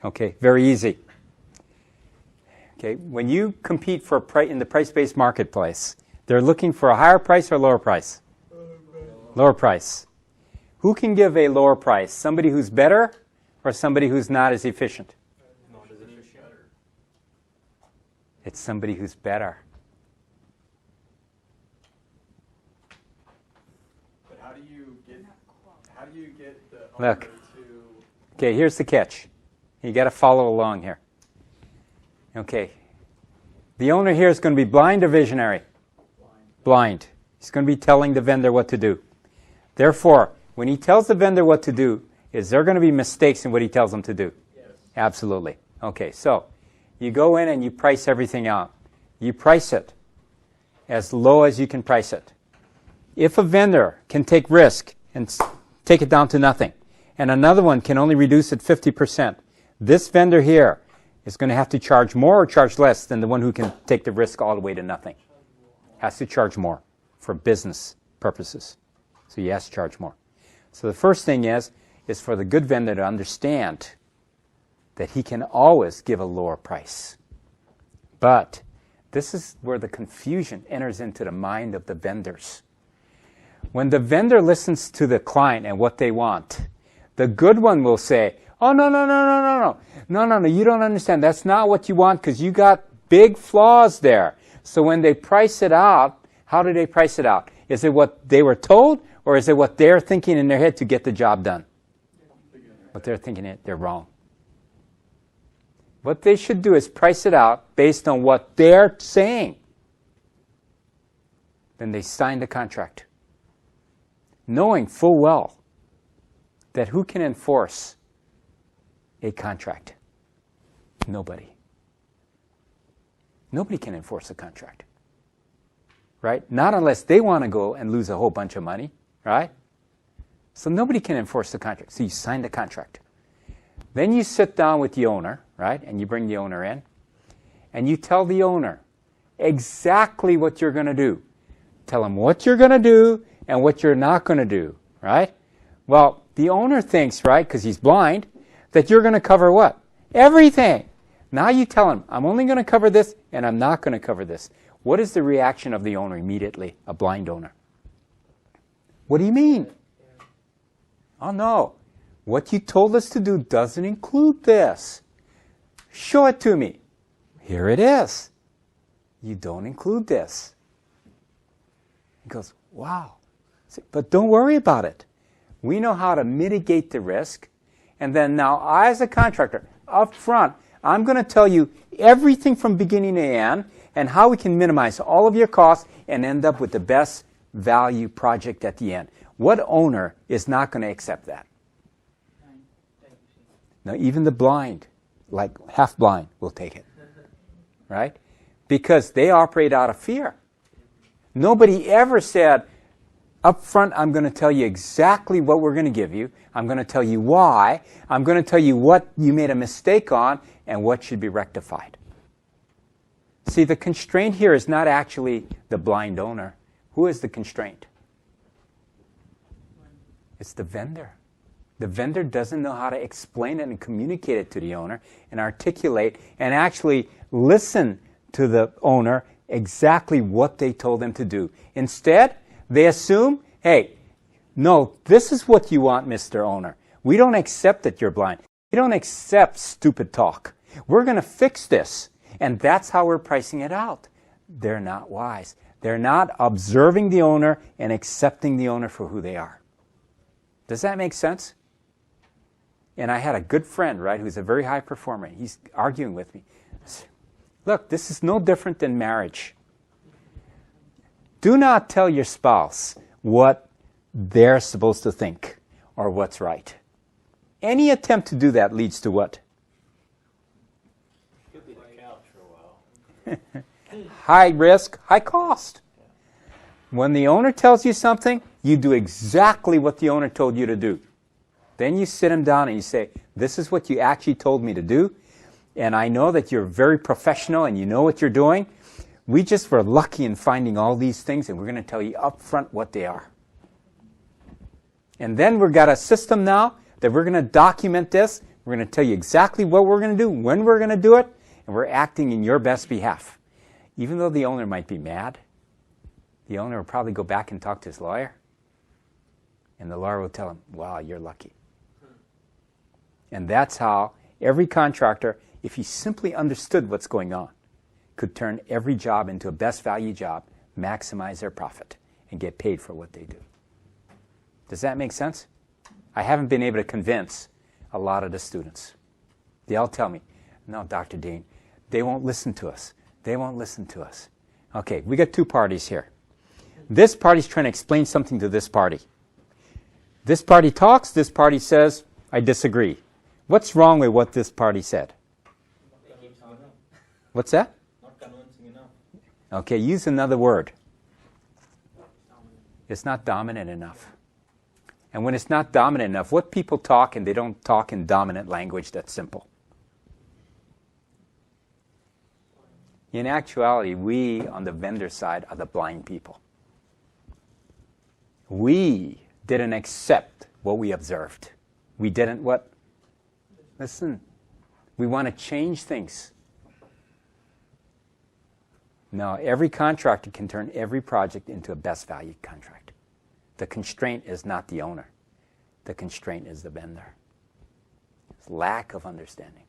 Okay, very easy. Okay, when you compete for in the price-based marketplace, they're looking for a higher price or lower price? Lower price. Who can give a lower price? Somebody who's better or somebody who's not as efficient? Not as efficient. It's somebody who's better. But how do you get the Look. owner to... Okay, here's the catch. You got to follow along here. Okay. The owner here is going to be blind or visionary? Blind. He's going to be telling the vendor what to do. Therefore, when he tells the vendor what to do, is there going to be mistakes in what he tells them to do? Yes. Absolutely. Okay, so you go in and you price everything out. You price it as low as you can price it. If a vendor can take risk and take it down to nothing, and another one can only reduce it 50%, this vendor here is going to have to charge more or charge less than the one who can take the risk all the way to nothing. Has to charge more for business purposes. So he has to charge more. So the first thing is for the good vendor to understand that he can always give a lower price. But this is where the confusion enters into the mind of the vendors. When the vendor listens to the client and what they want, the good one will say, oh, no, you don't understand. That's not what you want because you got big flaws there. So when they price it out, how do they price it out? Is it what they were told or is it what they're thinking in their head to get the job done? What they're thinking, they're wrong. What they should do is price it out based on what they're saying. Then they sign the contract, knowing full well that who can enforce a contract? Nobody. Nobody can enforce a contract. Right? Not unless they want to go and lose a whole bunch of money. Right? So nobody can enforce the contract. So you sign the contract. Then you sit down with the owner, right? And you bring the owner in. And you tell the owner exactly what you're going to do. Tell him what you're going to do and what you're not going to do. Right? Well, the owner thinks, right, because he's blind, that you're going to cover what? Everything. Now you tell him, I'm only going to cover this and I'm not going to cover this. What is the reaction of the owner immediately, a blind owner? What do you mean? Oh, no. What you told us to do doesn't include this. Show it to me. Here it is. You don't include this. He goes, wow. But don't worry about it. We know how to mitigate the risk. And then now, I, as a contractor, up front, I'm going to tell you everything from beginning to end and how we can minimize all of your costs and end up with the best value project at the end. What owner is not going to accept that? Now, even the blind, like half blind, will take it. Right? Because they operate out of fear. Nobody ever said, up front, I'm going to tell you exactly what we're going to give you. I'm going to tell you why. I'm going to tell you what you made a mistake on and what should be rectified. See, the constraint here is not actually the blind owner. Who is the constraint? It's the vendor. The vendor doesn't know how to explain it and communicate it to the owner and articulate and actually listen to the owner exactly what they told them to do. Instead, they assume, hey, no, this is what you want, Mr. Owner. We don't accept that you're blind. We don't accept stupid talk. We're going to fix this. And that's how we're pricing it out. They're not wise. They're not observing the owner and accepting the owner for who they are. Does that make sense? And I had a good friend, right, who's a very high performer. He's arguing with me. Look, this is no different than marriage. Do not tell your spouse what they're supposed to think or what's right. Any attempt to do that leads to what? Could be the couch for a while. High risk, high cost. When the owner tells you something, you do exactly what the owner told you to do. Then you sit him down and you say, this is what you actually told me to do, and I know that you're very professional and you know what you're doing. We just were lucky in finding all these things, and we're going to tell you up front what they are. And then we've got a system now that we're going to document this. We're We're going to tell you exactly what we're going to do, when we're going to do it, and we're acting in your best behalf. Even though the owner might be mad, the owner will probably go back and talk to his lawyer, and the lawyer will tell him, wow, you're lucky. And that's how every contractor, if he simply understood what's going on, could turn every job into a best value job, maximize their profit, and get paid for what they do. Does that make sense? I haven't been able to convince a lot of the students. They all tell me, no, Dr. Dean, they won't listen to us. They won't listen to us. Okay, we got two parties here. This party's trying to explain something to this party. This party talks, this party says, I disagree. What's wrong with what this party said? What's that? Not convincing enough. Okay, use another word. It's not dominant enough. And when it's not dominant enough, what people talk, and they don't talk in dominant language that's simple. In actuality, we on the vendor side are the blind people. We didn't accept what we observed. We didn't what? Listen, we want to change things. No, every contractor can turn every project into a best value contract. The constraint is not the owner. The constraint is the vendor. It's lack of understanding.